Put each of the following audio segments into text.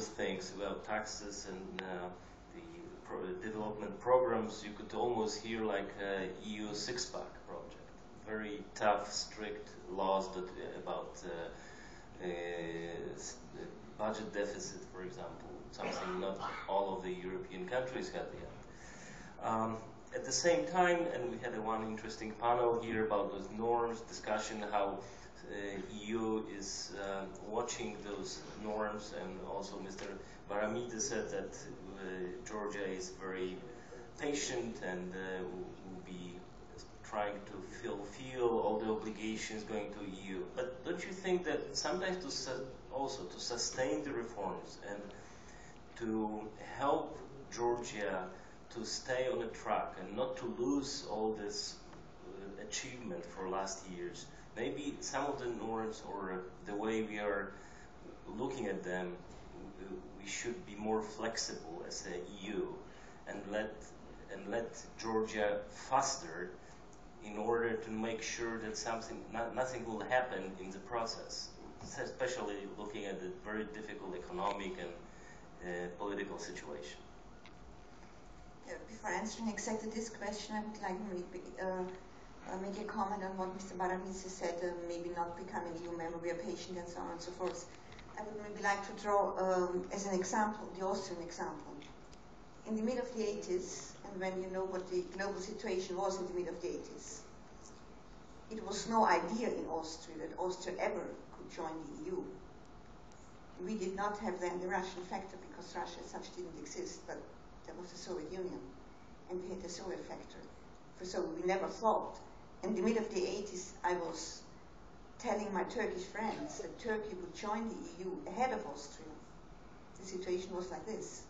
things about taxes and the development programs, you could almost hear like a EU six-pack project. Very tough, strict laws that, about budget deficit, for example, something not all of the European countries had yet. At the same time, and we had one interesting panel here about those norms, discussion how EU is watching those norms, and also Mr. Baramidis said that Georgia is very patient and will be trying to fulfill all the obligations going to EU. But don't you think that sometimes also to sustain the reforms and to help Georgia to stay on a track and not to lose all this achievement for last years, maybe some of the norms or the way we are looking at them, we should be more flexible as a EU and let Georgia faster in order to make sure that nothing will happen in the process, especially looking at the very difficult economic and political situation. Before answering exactly this question, I would like to make a comment on what Mr. Baramidis said, maybe not becoming EU member, we are patient and so on and so forth. I would maybe like to draw as an example, the Austrian example. In the mid of the 80s, and when you know what the global situation was in the mid of the 80s, it was no idea in Austria that Austria ever could join the EU. We did not have then the Russian factor because Russia as such didn't exist, but there was the Soviet Union, and we had the Soviet factor. So we never thought. In the mid of the 80s, I was telling my Turkish friends that Turkey would join the EU ahead of Austria. The situation was like this.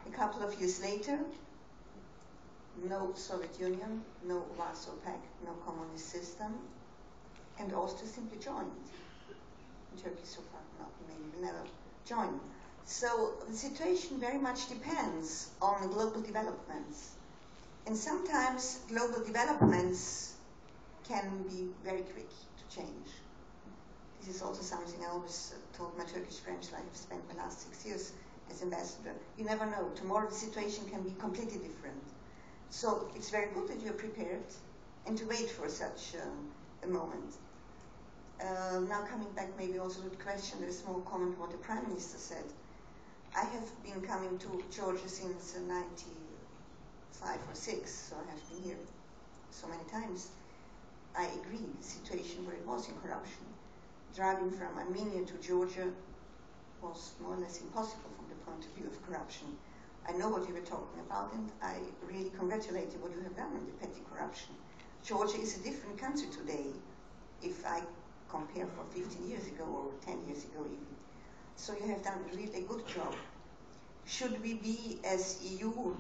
A couple of years later, no Soviet Union, no Warsaw Pact, no communist system, and Austria simply joined. Turkey so far not, maybe never joined. So the situation very much depends on the global developments. And sometimes global developments can be very quick to change. This is also something I always told my Turkish friends, I have spent the last 6 years as ambassador. You never know. Tomorrow the situation can be completely different. So it's very good that you're prepared and to wait for such a moment. Now coming back maybe also to the question, a small comment on what the Prime Minister said. I have been coming to Georgia since 95 or 6, so I have been here so many times. I agree, the situation where it was in corruption. Driving from Armenia to Georgia was more or less impossible from the point of view of corruption. I know what you were talking about, and I really congratulate you what you have done on the petty corruption. Georgia is a different country today, if I compare for 15 years ago or 10 years ago even. So you have done really a good job. Should we be, as EU,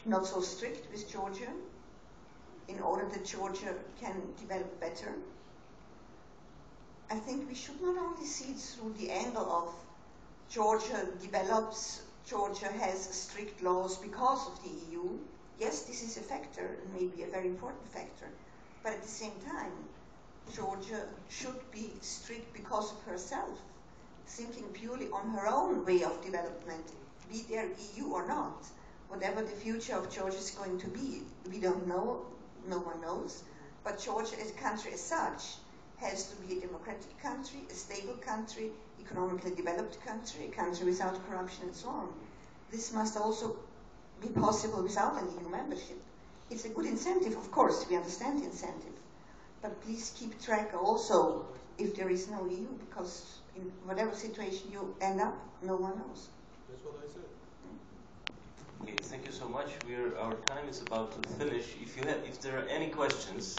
not so strict with Georgia in order that Georgia can develop better? I think we should not only see it through the angle of Georgia develops, Georgia has strict laws because of the EU. Yes, this is a factor, maybe a very important factor, but at the same time, Georgia should be strict because of herself, thinking purely on her own way of development, be there EU or not. Whatever the future of Georgia is going to be, we don't know, no one knows, but Georgia as a country as such has to be a democratic country, a stable country, economically developed country, a country without corruption and so on. This must also be possible without an EU membership. It's a good incentive, of course, we understand the incentive. But please keep track also if there is no EU, because in whatever situation you end up, no one knows. That's what I said. Okay, thank you so much. Our time is about to finish. If there are any questions,